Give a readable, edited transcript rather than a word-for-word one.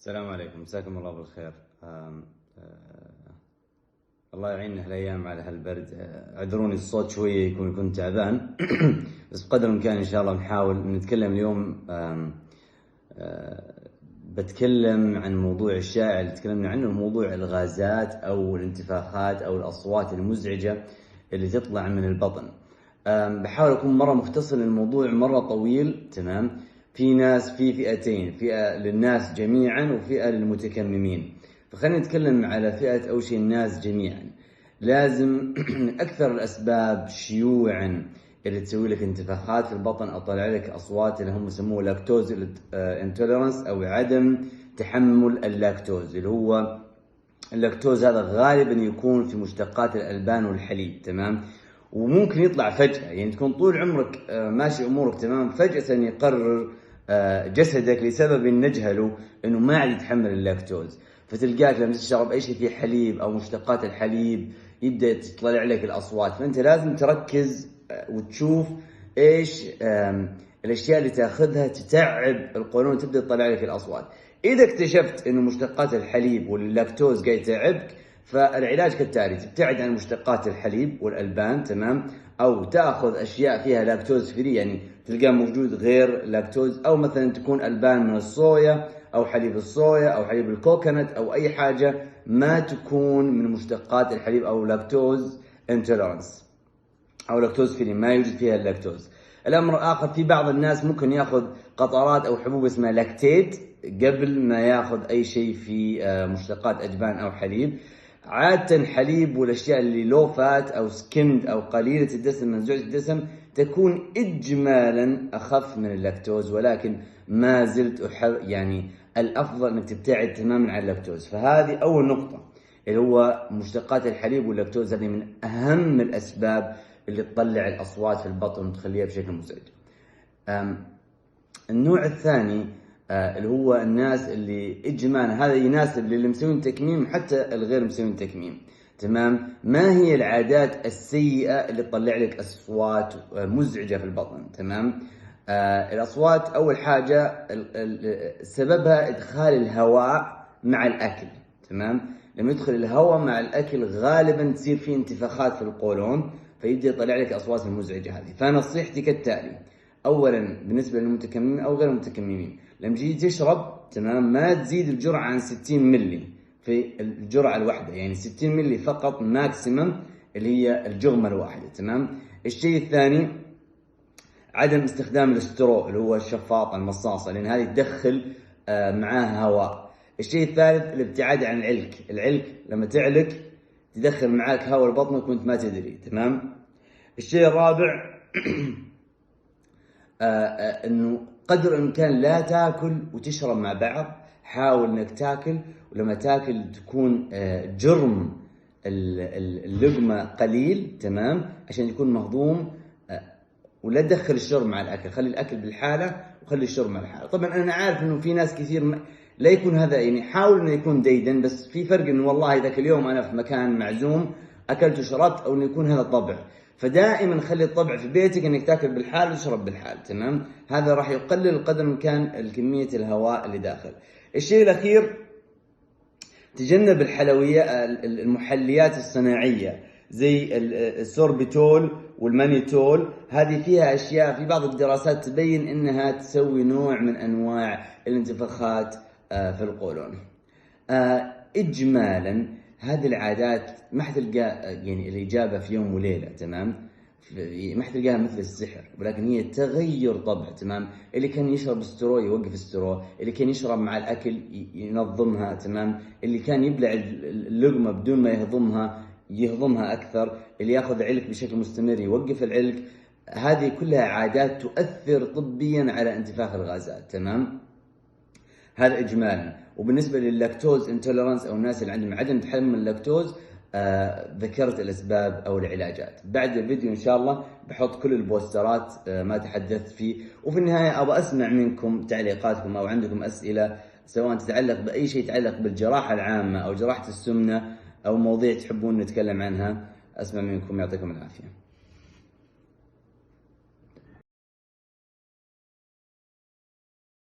السلام عليكم، مساكم الله بالخير. الله يعيننا هالايام على هالبرد. اعذروني الصوت شويه يكون تعبان بس بقدر الامكان ان شاء الله نحاول نتكلم اليوم. بتكلم عن موضوع الشائع اللي تكلمنا عنه، موضوع الغازات او الانتفاخات او الاصوات المزعجه اللي تطلع من البطن. بحاول اكون مره مختصر، الموضوع مره طويل. تمام، في ناس، في فئتين، فئه للناس جميعا وفئه للمتكممين. فخلينا نتكلم على فئه اول شيء الناس جميعا. لازم اكثر الاسباب شيوعا اللي تسوي لك انتفاخات في البطن او طالع لك اصوات اللي هم يسموه لاكتوز انتوليرنس او عدم تحمل اللاكتوز. اللي هو اللاكتوز هذا غالبا يكون في مشتقات الالبان والحليب. تمام، وممكن يطلع فجأة، يعني تكون طول عمرك ماشي امورك تمام، فجأة يقرر جسدك لسبب نجهله انه ما عاد يتحمل اللاكتوز. فتلقاك لما تشرب اي شيء فيه حليب او مشتقات الحليب يبدا تطلع لك الاصوات. فانت لازم تركز وتشوف ايش الاشياء اللي تاخذها تتعب القولون، تبدا تطلع لك الاصوات. اذا اكتشفت انه مشتقات الحليب واللاكتوز قاعد يتعبك، فالعلاج كالتالي: تبتعد عن مشتقات الحليب والالبان، تمام، او تاخذ اشياء فيها لاكتوز فري، يعني تلقاه موجود غير لاكتوز، او مثلا تكون البان من الصويا او حليب الصويا او حليب الكوكونات او اي حاجه ما تكون من مشتقات الحليب او لاكتوز انتولرنس او لاكتوز فري، ما يوجد فيها اللاكتوز. الامر الاخر، في بعض الناس ممكن ياخذ قطرات او حبوب اسمها لاكتيت قبل ما ياخذ اي شيء في مشتقات اجبان او حليب. عادة حليب والاشياء اللي لو فات او سكيمد او قليلة الدسم، منزوعة الدسم، تكون اجمالا اخف من اللاكتوز، ولكن ما زلت يعني الافضل انك تبتعد تماما عن اللاكتوز. فهذه اول نقطة، اللي هو مشتقات الحليب واللاكتوز. هذه من اهم الاسباب اللي تطلع الاصوات في البطن وتخليها بشكل مزعج. النوع الثاني اللي هو الناس اللي اجمالا، هذا يناسب للي مسوين تكميم حتى الغير مسوين تكميم. تمام، ما هي العادات السيئة اللي تطلع لك اصوات مزعجة في البطن؟ تمام، الاصوات اول حاجة سببها ادخال الهواء مع الاكل. تمام، لما يدخل الهواء مع الاكل غالبا تصير في انتفاخات في القولون، فيبدا يطلع لك اصوات المزعجة هذه. فنصيحتي كالتالي: اولا بالنسبه للمتكممين او غير المتكممين، لما تيجي تشرب، تمام، ما تزيد الجرعه عن 60 ملي في الجرعه الواحده، يعني 60 ملي فقط ماكسيمم، اللي هي الجغمه الواحده. تمام. الشيء الثاني عدم استخدام الاسترو اللي هو الشفاط المصاصه، لان هذه تدخل معاها هواء. الشيء الثالث الابتعاد عن العلك لما تعلك تدخل معاك هواء لبطنك وانت ما تدري. تمام. الشيء الرابع انه قدر الامكان لا تاكل وتشرب مع بعض. حاول انك تاكل، ولما تاكل تكون جرم اللقمه قليل، تمام، عشان يكون مهضوم. ولا تدخل الشرب مع الاكل، خلي الاكل بالحاله وخلي الشرب مع الحاله. طبعا انا عارف انه في ناس كثير لا يكون هذا، يعني حاول انه يكون ديدا، بس في فرق انه والله ذاك اليوم انا في مكان معزوم اكلت وشربت، او انه يكون هذا طبع. فدائما خلي الطبع في بيتك انك تاكل بالحال وتشرب بالحال. تمام، هذا راح يقلل قدر الامكان كميه الهواء اللي داخل. الشيء الاخير، تجنب الحلويات، المحليات الصناعيه زي السوربيتول والمانيتول. هذه فيها اشياء في بعض الدراسات تبين انها تسوي نوع من انواع الانتفاخات في القولون. اجمالا هذه العادات ما حتلقى يعني الاجابه في يوم وليله. تمام، ما حتلقاها مثل السحر، ولكن هي تغير طبع. تمام، اللي كان يشرب استرو يوقف استرو، اللي كان يشرب مع الاكل ينظمها. تمام، اللي كان يبلع اللقمه بدون ما يهضمها اكثر، اللي ياخذ علك بشكل مستمر يوقف العلك. هذه كلها عادات تؤثر طبيا على انتفاخ الغازات. تمام، هذا اجمالا. وبالنسبه لللاكتوز انتولرنس او الناس اللي عندهم عدم تحمل اللاكتوز، ذكرت الاسباب او العلاجات. بعد الفيديو ان شاء الله بحط كل البوسترات ما تحدثت فيه. وفي النهايه ابغى اسمع منكم تعليقاتكم، او عندكم اسئله سواء تتعلق باي شيء يتعلق بالجراحه العامه او جراحه السمنه او مواضيع تحبون نتكلم عنها. اسمع منكم، يعطيكم العافيه.